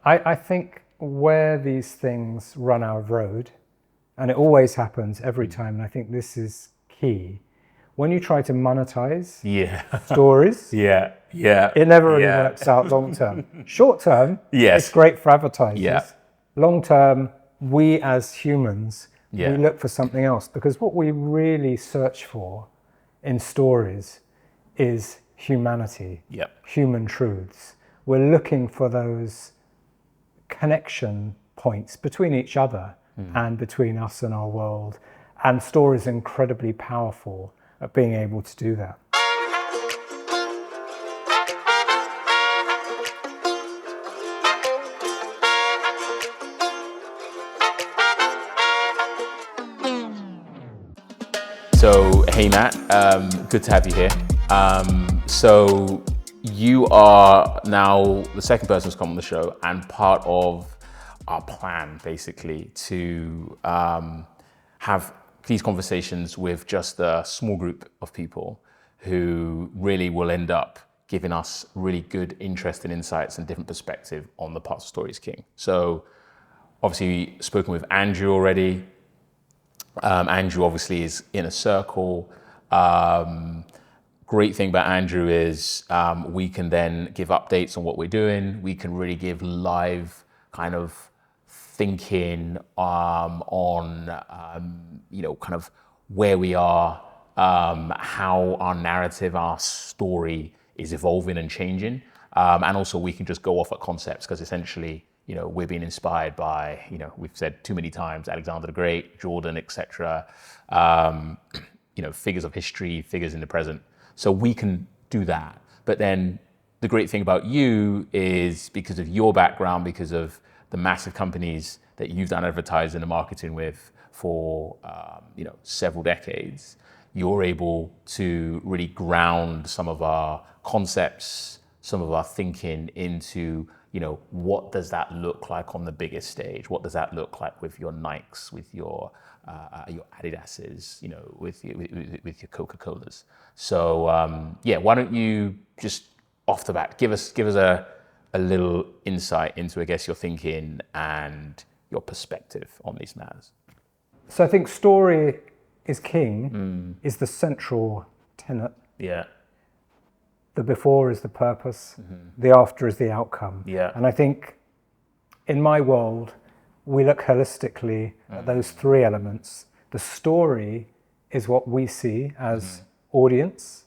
I think where these things run out of road, and it always happens every time, and I think this is key, when you try to monetize stories, it never really works out long term. Short term, it's great for advertisers. Long term, we as humans, we look for something else, because what we really search for in stories is humanity, human truths. We're looking for those connection points between each other and between us and our world. And stories are incredibly powerful at being able to do that. So, hey Matt, good to have you here. So you are now the second person who's come on the show, and part of our plan basically to have these conversations with just a small group of people who really will end up giving us really good, interesting insights and different perspective on the parts of Story is King. So obviously spoken with Andrew already. Andrew obviously is in a circle. Great thing about Andrew is we can then give updates on what we're doing. We can really give live kind of thinking on kind of where we are, how our narrative, our story is evolving and changing, and also we can just go off at concepts, because essentially, we're being inspired by, we've said too many times, Alexander the Great, Jordan, etc. Figures of history, figures in the present. So we can do that. But then the great thing about you is, because of your background, because of the massive companies that you've done advertising and marketing with for several decades, you're able to really ground some of our concepts, some of our thinking into, what does that look like on the biggest stage? What does that look like with your Nikes, with your Adidas's, with your Coca-Colas? So why don't you just off the bat give us a little insight into, I guess, your thinking and your perspective on these matters. So I think story is king is the central tenet. Yeah. The before is the purpose, the after is the outcome. Yeah. And I think in my world, we look holistically at those three elements. The story is what we see as audience.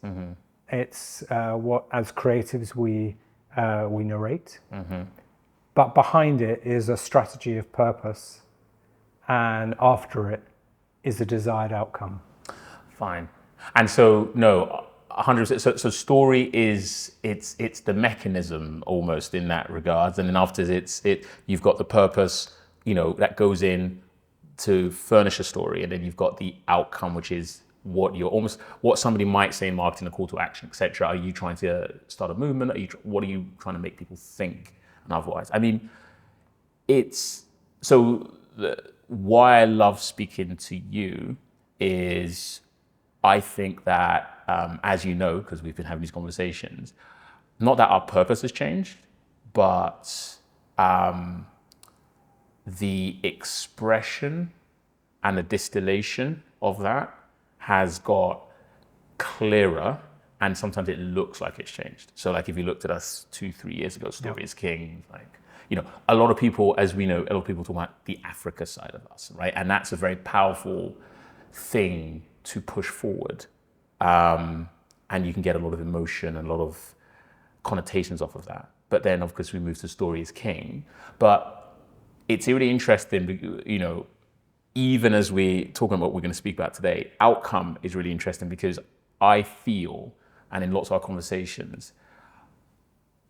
It's what, as creatives, we narrate. But behind it is a strategy of purpose, and after it is the desired outcome. Fine. And so, no, 100%. So story is, it's the mechanism almost in that regards, and then after you've got the purpose, that goes in to furnish a story, and then you've got the outcome, which is what somebody might say in marketing, a call to action, etc. Are you trying to start a movement? What are you trying to make people think? And otherwise, I mean, why I love speaking to you is, I think that, as you know, because we've been having these conversations, not that our purpose has changed, but the expression and the distillation of that has got clearer, and sometimes it looks like it's changed. So like if you looked at us 2-3 years ago, Story is King, a lot of people, as we know, a lot of people talk about the Africa side of us, right? And that's a very powerful thing to push forward. And you can get a lot of emotion and a lot of connotations off of that. But then, of course, we move to Story is King. But it's really interesting, even as we're talking about what we're going to speak about today, outcome is really interesting, because I feel, and in lots of our conversations,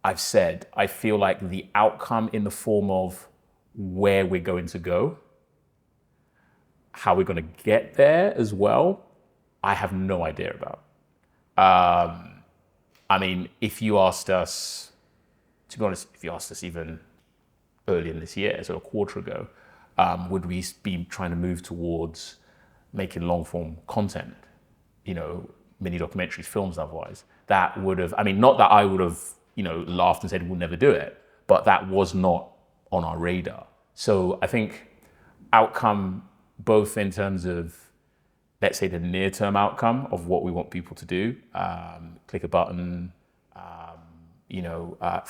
I've said, I feel like the outcome in the form of where we're going to go, how we're going to get there as well, I have no idea about. I mean, if you asked us, to be honest, if you asked us even earlier in this year, so a quarter ago, would we be trying to move towards making long form content, mini documentaries, films, otherwise, that would have, I mean, not that I would have, laughed and said we'll never do it, but that was not on our radar. So I think outcome, both in terms of, let's say, the near-term outcome of what we want people to do, click a button,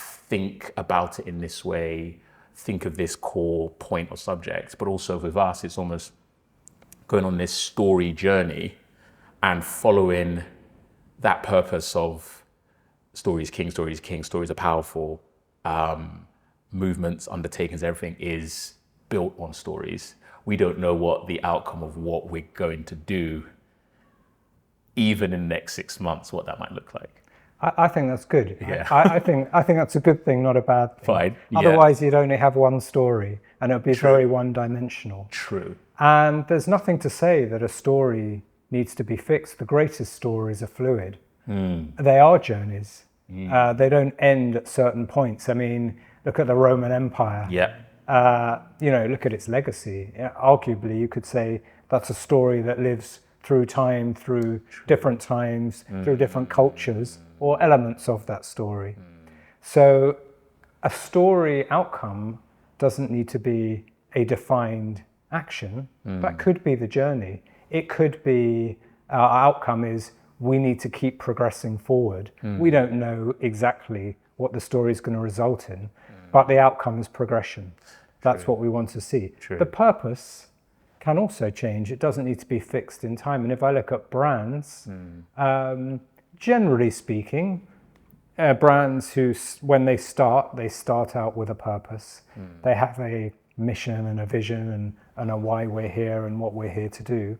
think about it in this way, think of this core point or subject. But also with us, it's almost going on this story journey and following that purpose of stories king, stories are powerful, movements, undertakings, everything is built on stories. We don't know what the outcome of what we're going to do, even in the next 6 months, what that might look like. I think that's good. Yeah. I think that's a good thing, not a bad thing. Fine. Yeah. Otherwise, you'd only have one story, and it would be True. very one-dimensional. True. And there's nothing to say that a story needs to be fixed. The greatest stories are fluid. They are journeys. They don't end at certain points. I mean, look at the Roman Empire. Yeah. Look at its legacy. Arguably, you could say that's a story that lives through time, through different times, through different cultures, or elements of that story. So a story outcome doesn't need to be a defined action. That could be the journey. It could be our outcome is we need to keep progressing forward. We don't know exactly what the story is going to result in, but the outcome is progression. That's what we want to see. True. The purpose can also change. It doesn't need to be fixed in time. And if I look at brands, generally speaking, brands who, when they start out with a purpose. They have a mission and a vision and a why we're here and what we're here to do.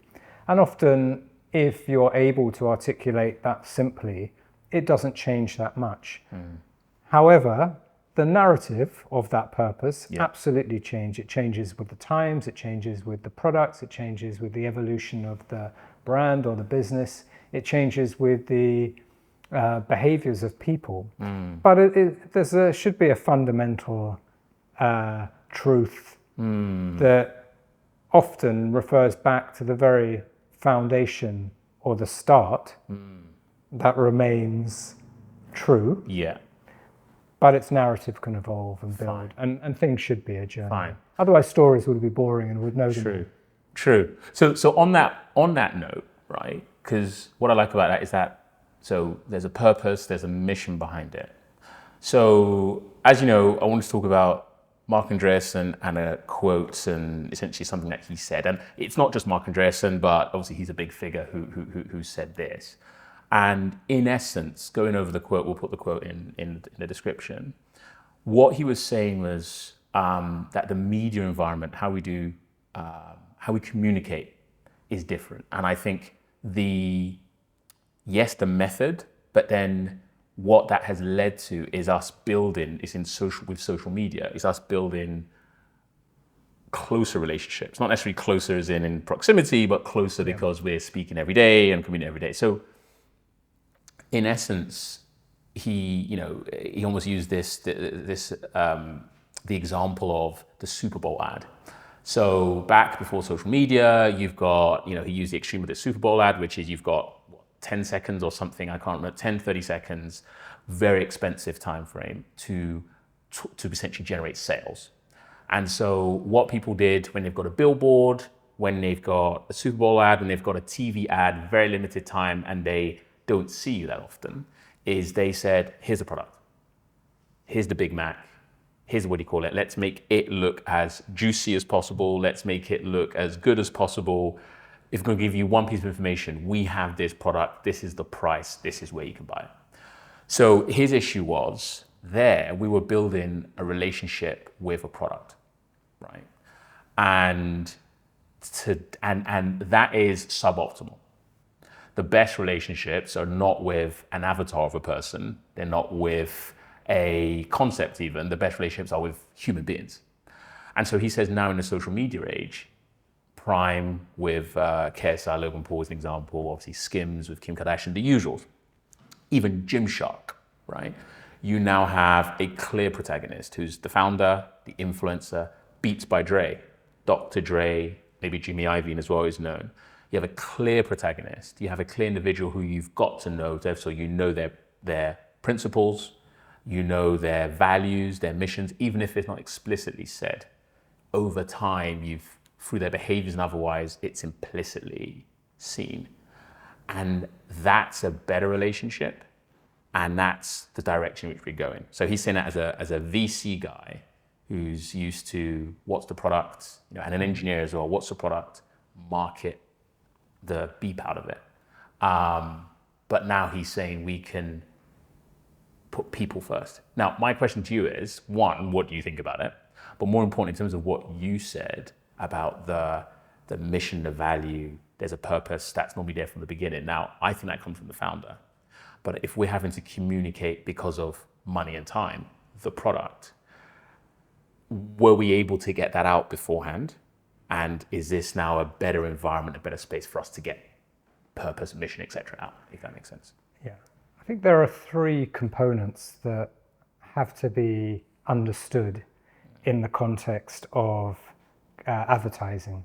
And often, if you're able to articulate that simply, it doesn't change that much. However, the narrative of that purpose absolutely changes. It changes with the times, it changes with the products, it changes with the evolution of the brand or the business, it changes with the behaviors of people. But there should be a fundamental truth that often refers back to the very foundation or the start that remains true. Yeah. But its narrative can evolve and build, and things should be a journey. Fine. Otherwise, stories would be boring and would know them. True. So on that note, right? Because what I like about that is that so there's a purpose, there's a mission behind it. So as you know, I want to talk about Marc Andreessen and a quote and essentially something that he said. And it's not just Marc Andreessen, but obviously he's a big figure who said this. And in essence, going over the quote, we'll put the quote in the description. What he was saying was that the media environment, how we communicate, is different. And I think the method, but then what that has led to is us building, with social media, is us building closer relationships. Not necessarily closer as in proximity, but closer because we're speaking every day and communicating every day. So in essence, he almost used the example of the Super Bowl ad. So back before social media, you've got, he used the extreme of the Super Bowl ad, which is you've got 10 seconds or something, I can't remember, 10, 30 seconds, very expensive time frame to essentially generate sales. And so what people did when they've got a billboard, when they've got a Super Bowl ad, when they've got a TV ad, very limited time, and they don't see you that often, is they said, here's the product. Here's the Big Mac. Here's what do you call it? Let's make it look as juicy as possible. Let's make it look as good as possible. If I'm going to give you one piece of information, we have this product. This is the price. This is where you can buy it. So his issue was we were building a relationship with a product, right? And that is suboptimal. The best relationships are not with an avatar of a person. They're not with a concept even. The best relationships are with human beings. And so he says now in the social media age, Prime with KSI, Logan Paul as an example, obviously Skims with Kim Kardashian, the usuals. Even Gymshark, right? You now have a clear protagonist who's the founder, the influencer, Beats by Dre, Dr. Dre, maybe Jimmy Iovine as well is known. You have a clear protagonist. You have a clear individual who you've got to know, so you know their principles, you know their values, their missions, even if it's not explicitly said. Over time, through their behaviors and otherwise, it's implicitly seen. And that's a better relationship. And that's the direction in which we're going. So he's saying that as a VC guy who's used to what's the product, and an engineer as well, what's the product, market the beep out of it. But now he's saying we can put people first. Now, my question to you is, one, what do you think about it? But more important, in terms of what you said about the mission, the value, there's a purpose that's normally there from the beginning. Now, I think that comes from the founder. But if we're having to communicate because of money and time, the product, were we able to get that out beforehand? And is this now a better environment, a better space for us to get purpose, mission, etc. out, if that makes sense? Yeah. I think there are three components that have to be understood in the context of advertising.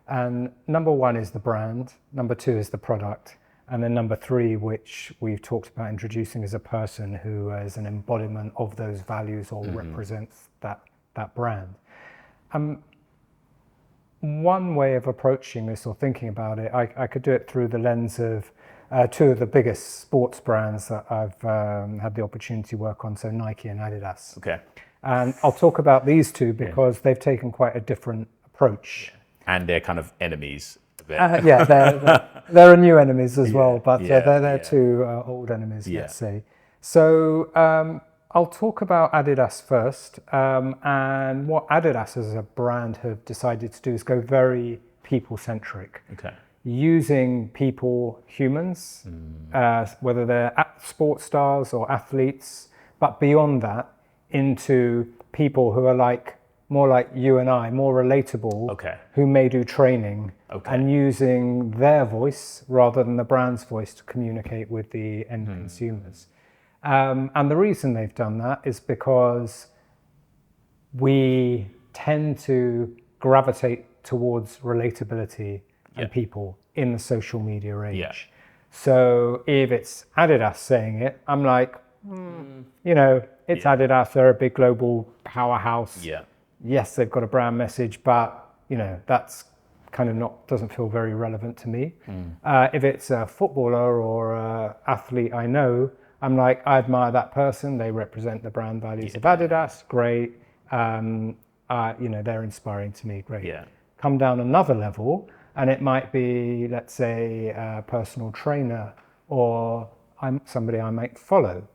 And number one is the brand, number two is the product, and then number three, which we've talked about introducing, is a person who is an embodiment of those values or represents that brand. One way of approaching this or thinking about it, I could do it through the lens of two of the biggest sports brands that I've had the opportunity to work on, so Nike and Adidas. Okay. And I'll talk about these two because they've taken quite a different approach. And they're kind of enemies. Yeah, they're new enemies as well, but they're two old enemies, let's say. So I'll talk about Adidas first. And what Adidas as a brand have decided to do is go very people-centric. Okay. Using people, humans, whether they're sports stars or athletes, but beyond that, into people who are more like you and I, more relatable, who may do training, and using their voice rather than the brand's voice to communicate with the end consumers. And the reason they've done that is because we tend to gravitate towards relatability and people in the social media age. Yeah. So if it's Adidas saying it, I'm like, it's Adidas, they're a big global powerhouse. Yeah. Yes, they've got a brand message, but that's kind of doesn't feel very relevant to me. If it's a footballer or an athlete I know, I'm like, I admire that person. They represent the brand values of Adidas. Great. They're inspiring to me. Great. Yeah. Come down another level, and it might be, let's say, a personal trainer or somebody I might follow.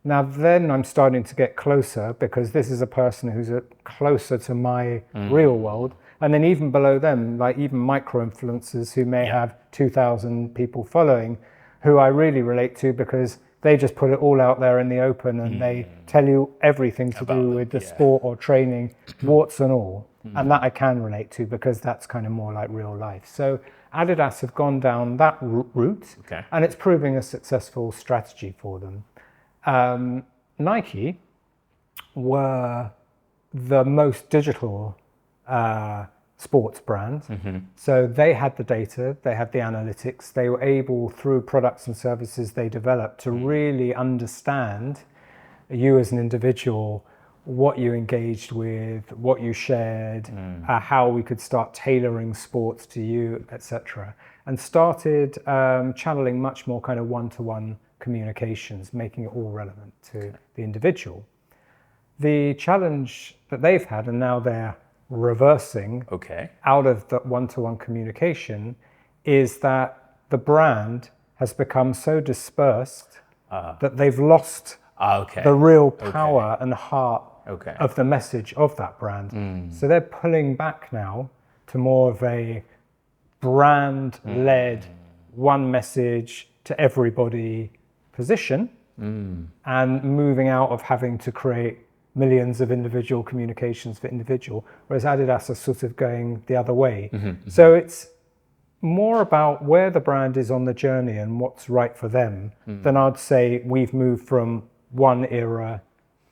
Now then I'm starting to get closer because this is a person who's closer to my real world. And then even below them, like even micro-influencers who may have 2,000 people following, who I really relate to because they just put it all out there in the open and they tell you everything to do with the sport or training, warts and all. And that I can relate to because that's kind of more like real life. So Adidas have gone down that route and it's proving a successful strategy for them. Nike were the most digital sports brand. So they had the data, they had the analytics, they were able, through products and services they developed, to really understand you as an individual, what you engaged with, what you shared, how we could start tailoring sports to you, etc. And started channeling much more kind of one-to-one communications, making it all relevant to the individual. The challenge that they've had, and now they're reversing out of the one-to-one communication, is that the brand has become so dispersed that they've lost the real power and heart of the message of that brand. So they're pulling back now to more of a brand-led, one message to everybody position, and moving out of having to create millions of individual communications for individual, whereas Adidas are sort of going the other way. So it's more about where the brand is on the journey and what's right for them than I'd say we've moved from one era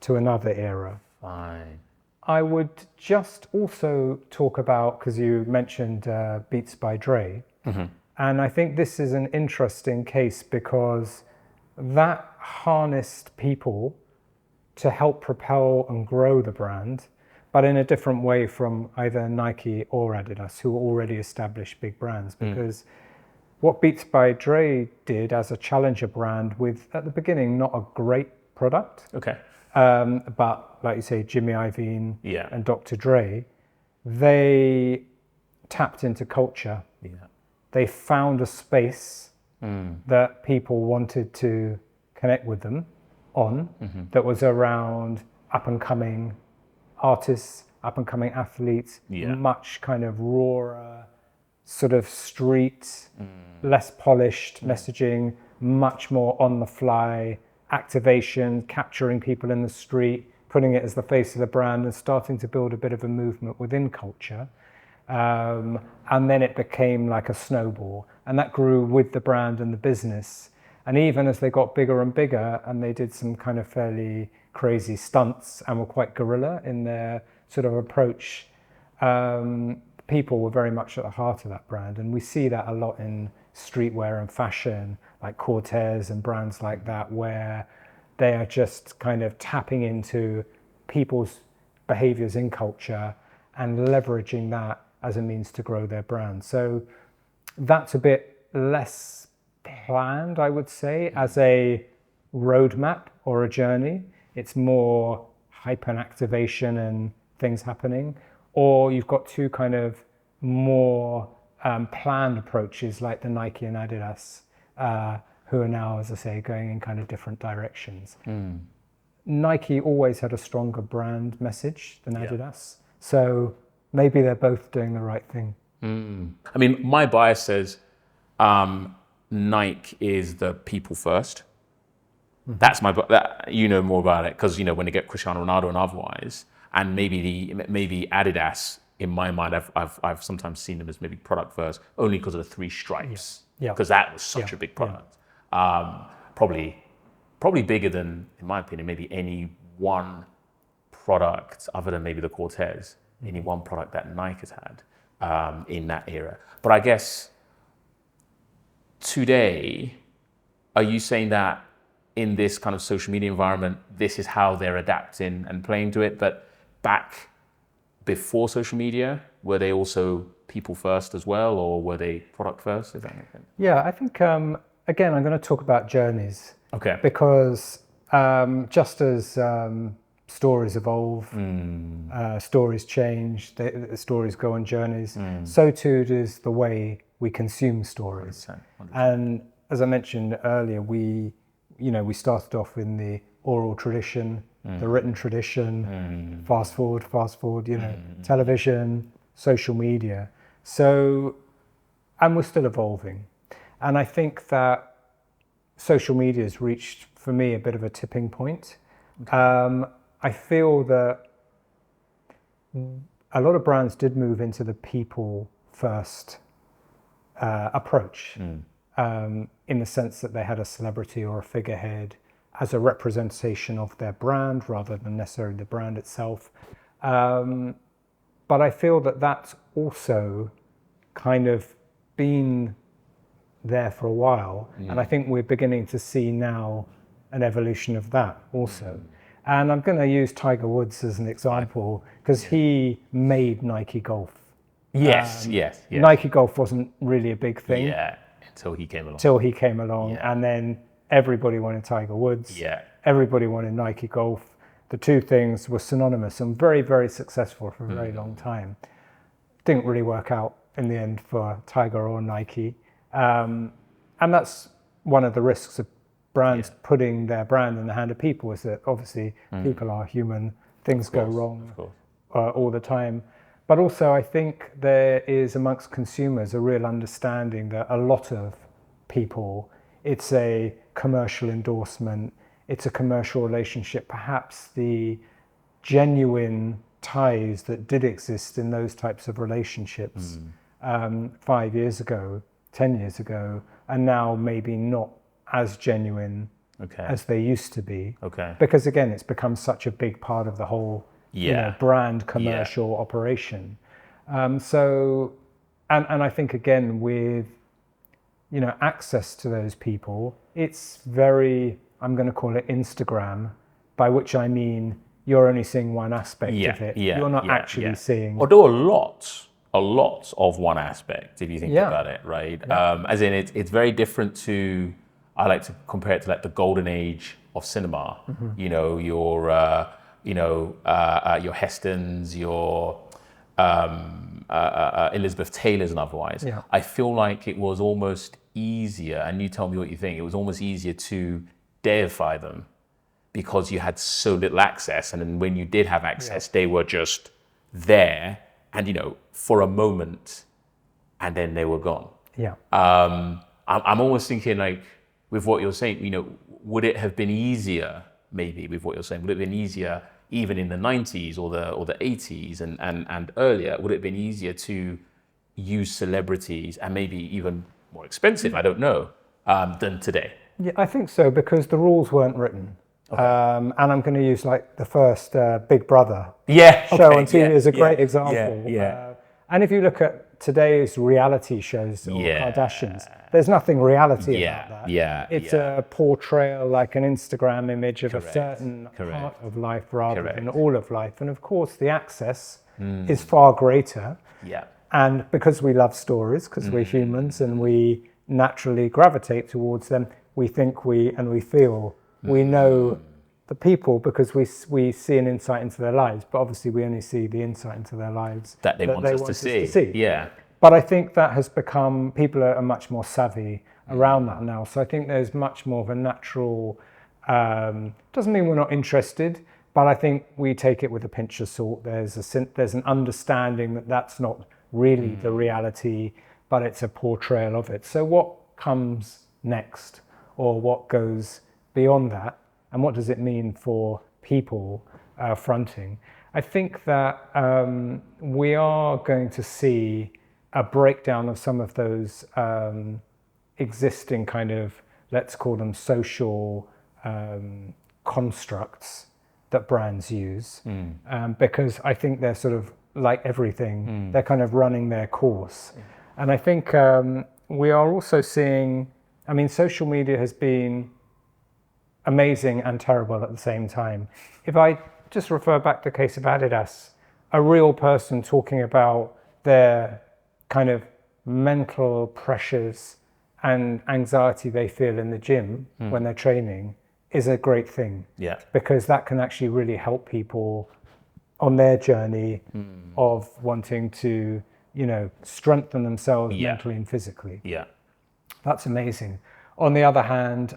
to another era. Fine. I would just also talk about, because you mentioned Beats by Dre, and I think this is an interesting case because that harnessed people to help propel and grow the brand, but in a different way from either Nike or Adidas, who are already established big brands. Because what Beats by Dre did as a challenger brand with, at the beginning, not a great product. Okay. But like you say, Jimmy Iovine and Dr. Dre, they tapped into culture. Yeah. They found a space that people wanted to connect with them on, that was around up and coming artists, up and coming athletes, much kind of rawer, sort of street, less polished messaging, much more on the fly activation, capturing people in the street, putting it as the face of the brand and starting to build a bit of a movement within culture. And then it became like a snowball, and that grew with the brand and the business. And even as they got bigger and bigger, and they did some kind of fairly crazy stunts and were quite guerrilla in their sort of approach, people were very much at the heart of that brand. And we see that a lot in streetwear and fashion, like Cortez and brands like that, where they are just kind of tapping into people's behaviors in culture and leveraging that as a means to grow their brand. So that's a bit less planned, I would say, as a roadmap or a journey. It's more hype and activation and things happening. Or you've got two kind of more planned approaches like the Nike and Adidas, who are now, as I say, going in kind of different directions. Nike always had a stronger brand message than Adidas. So maybe they're both doing the right thing. I mean, my bias says Nike is the people first. That's my, you know more about it, because, you know, when you get Cristiano Ronaldo and otherwise, and maybe Adidas, in my mind, I've sometimes seen them as maybe product first, only because of the 3 stripes, because that was such a big product. Probably bigger than, in my opinion, maybe any one product other than maybe the Cortez, any one product that Nike has had in that era. But I guess today, are you saying that in this kind of social media environment, this is how they're adapting and playing to it? But back before social media, were they also people first as well, or were they product first? If that makes sense. Yeah, I think, again, I'm going to talk about journeys. Okay. Because just as stories evolve, stories change, the stories go on journeys, so too does the way we consume stories. 100%. And as I mentioned earlier, we started off in the oral tradition, the written tradition, fast forward, television, social media. So, and we're still evolving. And I think that social media has reached, for me, a bit of a tipping point. I feel that a lot of brands did move into the people first approach, in the sense that they had a celebrity or a figurehead as a representation of their brand rather than necessarily the brand itself. But I feel that that's also kind of been there for a while. And I think we're beginning to see now an evolution of that also. And I'm going to use Tiger Woods as an example, because he made Nike Golf. Yes. Nike Golf wasn't really a big thing. Yeah, until he came along. And then everybody wanted Tiger Woods. Yeah. Everybody wanted Nike Golf. The two things were synonymous and very, very successful for a very long time. Didn't really work out in the end for Tiger or Nike. And that's one of the risks of brands putting their brand in the hand of people, is that obviously people are human, things go wrong all the time. But also I think there is amongst consumers a real understanding that a lot of people, it's a commercial endorsement, it's a commercial relationship. Perhaps the genuine ties that did exist in those types of relationships 5 years ago, 10 years ago, are now maybe not as genuine as they used to be. Because again, it's become such a big part of the whole brand commercial operation. So, and I think again with, access to those people, it's very, I'm going to call it Instagram by which I mean you're only seeing one aspect of it. You're not actually seeing. Although a lot of one aspect, if you think about it, right? As in, it's very different to. I like to compare it to like the golden age of cinema. You know, your Hestons, your Elizabeth Taylors, and otherwise. Yeah. I feel like it was almost easier, and you tell me what you think. It was almost easier to deify them because you had so little access, and then when you did have access, they were just there, and for a moment, and then they were gone. Yeah. I'm almost thinking like with what you're saying, would it have been easier maybe with what you're saying? Would it have been easier even in the 90s or the 80s and earlier? Would it have been easier to use celebrities and maybe even more expensive, I don't know, than today? Yeah, I think so, because the rules weren't written. Okay. And I'm going to use like the first Big Brother show on TV as a great example. And if you look at today's reality shows or Kardashians, there's nothing reality about that. It's a portrayal, like an Instagram image of a certain part of life rather than all of life. And of course, the access is far greater. And because we love stories, because we're humans and we naturally gravitate towards them, we think we feel we know the people because we see an insight into their lives, but obviously we only see the insight into their lives that they want us to see. But I think that has become, people are much more savvy around that now. So I think there's much more of a natural, doesn't mean we're not interested, but I think we take it with a pinch of salt. There's an understanding that that's not really the reality, but it's a portrayal of it. So what comes next, or what goes beyond that, and what does it mean for people fronting? I think that we are going to see a breakdown of some of those existing kind of, let's call them social constructs that brands use, because I think they're sort of like everything, they're kind of running their course. And I think we are also seeing, social media has been amazing and terrible at the same time. If I just refer back to the case of Adidas, a real person talking about their kind of mental pressures and anxiety they feel in the gym when they're training is a great thing. Because that can actually really help people on their journey of wanting to, strengthen themselves mentally and physically. That's amazing. On the other hand,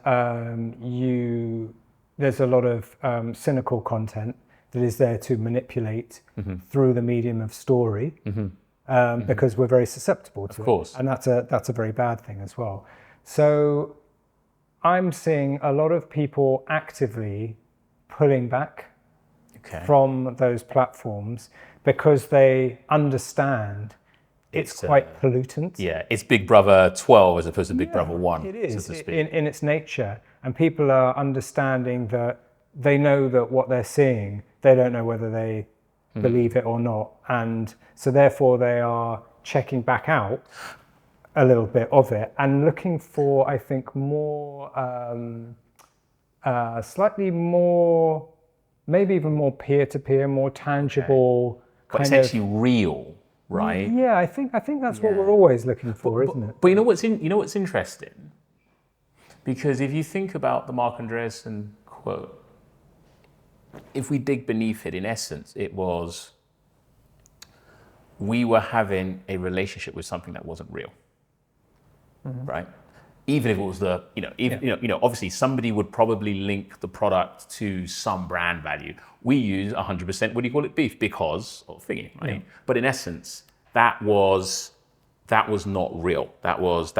there's a lot of cynical content that is there to manipulate through the medium of story, because we're very susceptible to it. And that's a very bad thing as well. So I'm seeing a lot of people actively pulling back from those platforms because they understand it's quite pollutant. It's Big Brother 12 as opposed to Big Brother 1. It is, so to speak. In its nature. And people are understanding that they know that what they're seeing, they don't know whether they believe it or not. And so therefore they are checking back out a little bit of it and looking for, I think, more, slightly more, maybe even more peer-to-peer, more tangible, but essentially real. Right. Yeah, I think that's what we're always looking for, isn't it? But you know what's interesting? Because if you think about the Mark Andreessen quote, if we dig beneath it, in essence, it was we were having a relationship with something that wasn't real, right? Even if it was obviously somebody would probably link the product to some brand value. We use 100%, what do you call it, beef, because of thingy, right? But in essence, that was not real. That was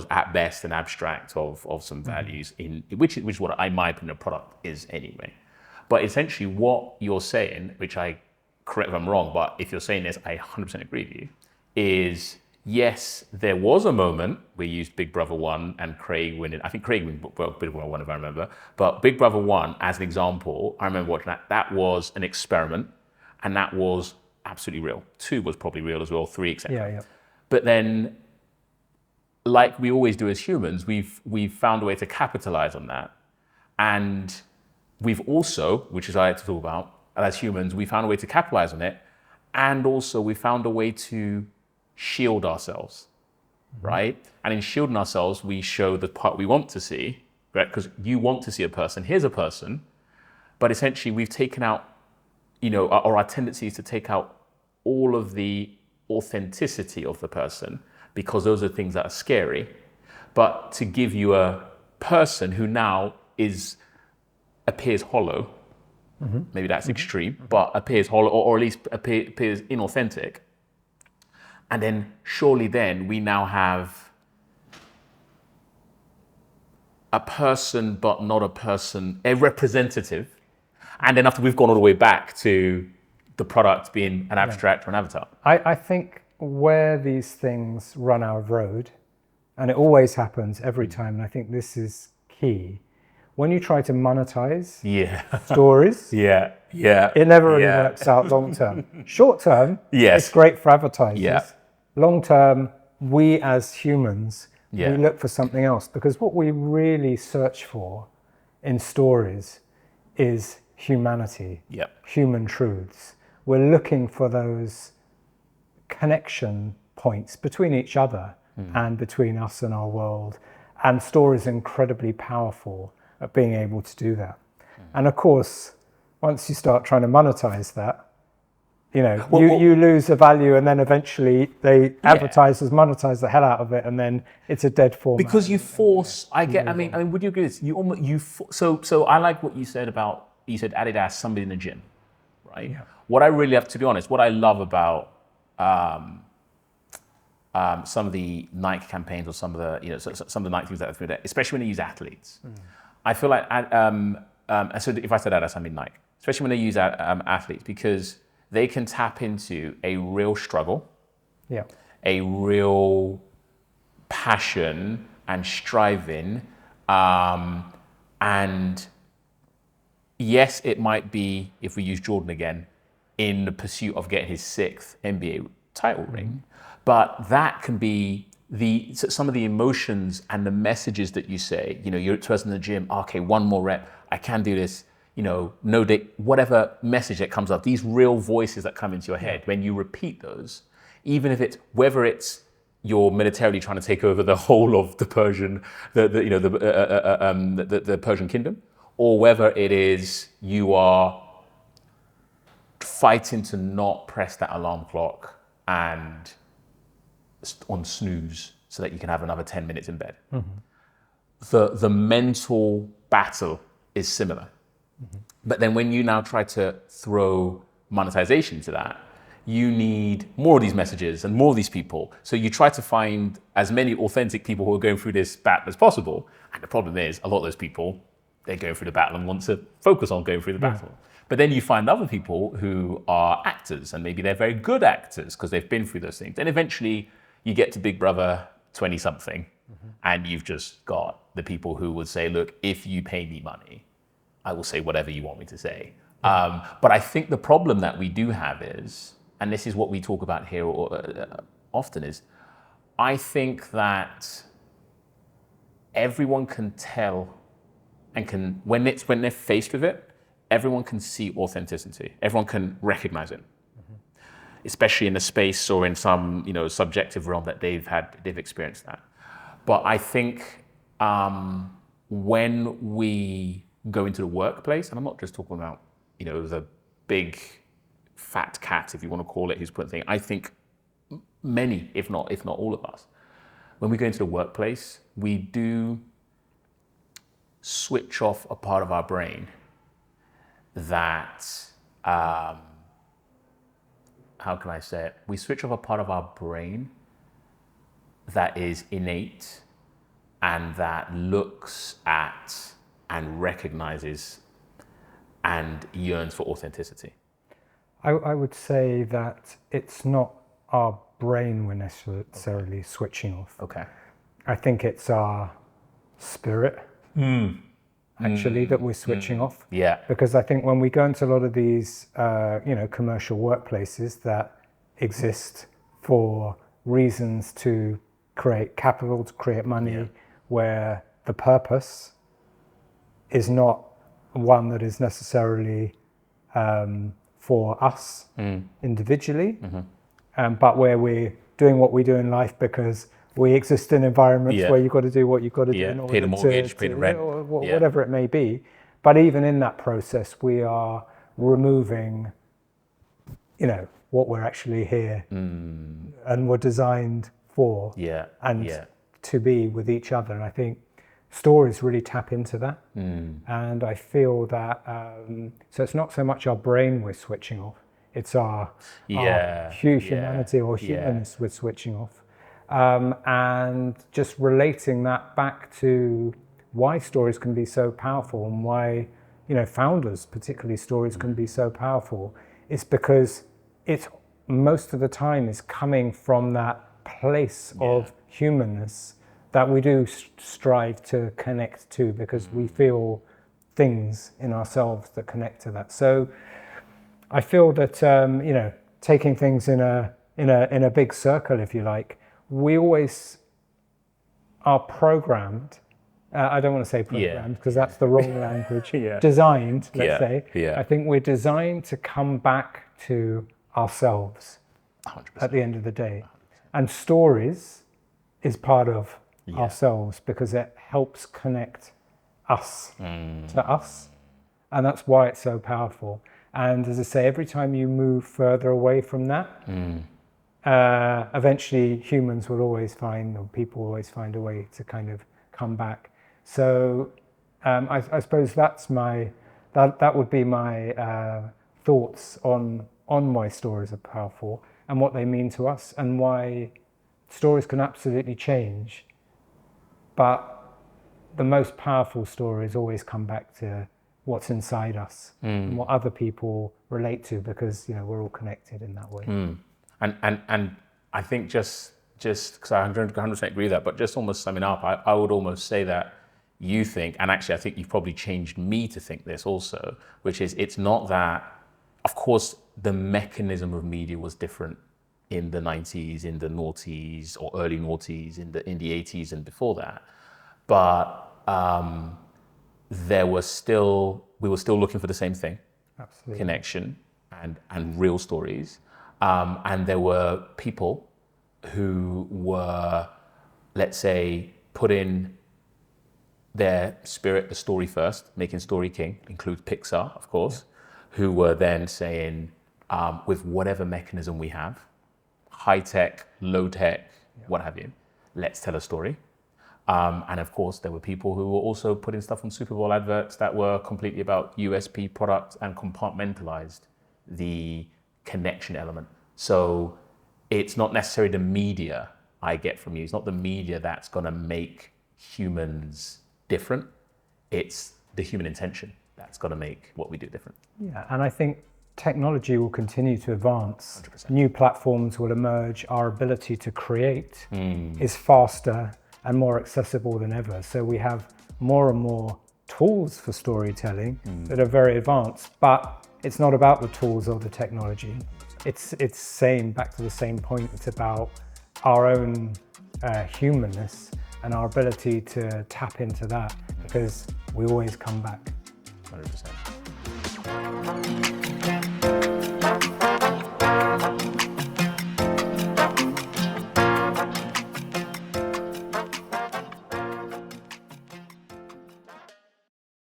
at best an abstract of some values which is what in my opinion a product is anyway. But essentially what you're saying, which I correct if I'm wrong, but if you're saying this, I 100% agree with you, is yes, there was a moment we used Big Brother 1 and Craig winning. I think Craig won Big Brother 1 if I remember. But Big Brother 1 as an example, I remember watching that. That was an experiment and that was absolutely real. 2 was probably real as well, 3, etc. But then, like we always do as humans, we've found a way to capitalize on that. And we've also, which is what I like to talk about, as humans, we found a way to capitalize on it. And also we found a way to shield ourselves, right? And in shielding ourselves, we show the part we want to see, right? Because you want to see a person, here's a person, but essentially we've taken out, or our tendency is to take out all of the authenticity of the person, because those are things that are scary. But to give you a person who now appears hollow, maybe that's extreme, but appears hollow, or at least appears inauthentic. And then surely then we now have a person, but not a person, a representative. And then after we've gone all the way back to the product being an abstract or an avatar. I think where these things run our road, and it always happens every time, and I think this is key, when you try to monetize stories, it never really works out long term. Short term, it's great for advertisers. Long term, we as humans, we look for something else, because what we really search for in stories is humanity, human truths. We're looking for those connection points between each other and between us and our world. And stories are incredibly powerful at being able to do that. And of course, once you start trying to monetize that, you lose the value, and then eventually advertisers monetize the hell out of it, and then it's a dead format. Because you force, I mean, would you agree with this? So I like what you said about, you said Adidas, somebody in the gym, right? Yeah. What I really have, to be honest, what I love about some of the Nike campaigns, or some of the, some of the Nike things that are, especially when they use athletes. I feel like, so if I said Adidas, I mean Nike, especially when they use athletes, because they can tap into a real struggle, a real passion and striving, and yes, it might be, if we use Jordan again, in the pursuit of getting his 6th NBA title ring, but that can be some of the emotions and the messages that you say. You're at first in the gym, okay, one more rep, I can do this. No day, whatever message that comes up, these real voices that come into your head, when you repeat those, even if it's, whether it's you're militarily trying to take over the whole of the Persian, the Persian kingdom, or whether it is you are fighting to not press that alarm clock and on snooze so that you can have another 10 minutes in bed. The mental battle is similar. But then when you now try to throw monetization to that, you need more of these messages and more of these people. So you try to find as many authentic people who are going through this battle as possible. And the problem is, a lot of those people, they're going through the battle and want to focus on going through the battle. But then you find other people who are actors, and maybe they're very good actors because they've been through those things. And eventually you get to Big Brother 20-something, and you've just got the people who would say, look, if you pay me money, I will say whatever you want me to say. But I think the problem that we do have is, and this is what we talk about here often, is I think that everyone can tell and when they're faced with it, everyone can see authenticity. Everyone can recognize it, especially in a space or in some subjective realm that they've experienced that. But I think when we go into the workplace, and I'm not just talking about the big fat cat, if you want to call it, who's putting things. I think many, if not all of us, when we go into the workplace, we do switch off a part of our brain that, how can I say it? We switch off a part of our brain that is innate and that looks at and recognizes and yearns for authenticity. I would say that it's not our brain we're necessarily switching off. Okay. I think it's our spirit, actually, that we're switching off. Yeah. Because I think when we go into a lot of these, commercial workplaces that exist for reasons to create capital, to create money, where the purpose is not one that is necessarily for us individually, but where we're doing what we do in life because we exist in environments where you've got to do what you've got to do in order pay the mortgage, pay the rent, or whatever it may be. But even in that process, we are removing, what we're actually here and we're designed for to be with each other. And I think stories really tap into that. And I feel that, so it's not so much our brain we're switching off, it's our humanity or humanness we're switching off. And just relating that back to why stories can be so powerful and why, founders, particularly stories, can be so powerful. It's because it's most of the time is coming from that place of humanness that we do strive to connect to, because we feel things in ourselves that connect to that. So I feel that taking things in a big circle, if you like, we always are programmed. I don't want to say programmed because that's the wrong language. Designed, let's say. I think we're designed to come back to ourselves 100%. At the end of the day. 100%. And stories is part of ourselves because it helps connect us to us. And that's why it's so powerful. And as I say, every time you move further away from that, eventually humans will always find, or people will always find a way to kind of come back. So I suppose that's that would be my thoughts on why stories are powerful and what they mean to us, and why stories can absolutely change. But the most powerful stories always come back to what's inside us and what other people relate to, because we're all connected in that way. And I think just because I 100% agree with that, but just almost summing up, I would almost say that you think, and actually I think you've probably changed me to think this also, which is it's not that, of course, the mechanism of media was different in the 90s, in the noughties or early noughties, in the 80s and before that. But we were still looking for the same thing, Absolutely. Connection and real stories. And there were people who were, let's say, putting their spirit, the story first, making story king, includes Pixar, of course, who were then saying, with whatever mechanism we have, high tech, low tech, what have you, let's tell a story. And of course, there were people who were also putting stuff on Super Bowl adverts that were completely about USP products and compartmentalized the connection element. So it's not necessarily the media I get from you. It's not the media that's going to make humans different. It's the human intention that's going to make what we do different. Yeah, and I think technology will continue to advance. 100%. New platforms will emerge. Our ability to create is faster and more accessible than ever. So we have more and more tools for storytelling that are very advanced, but it's not about the tools or the technology. It's back to the same point. It's about our own humanness and our ability to tap into that, because we always come back. 100%.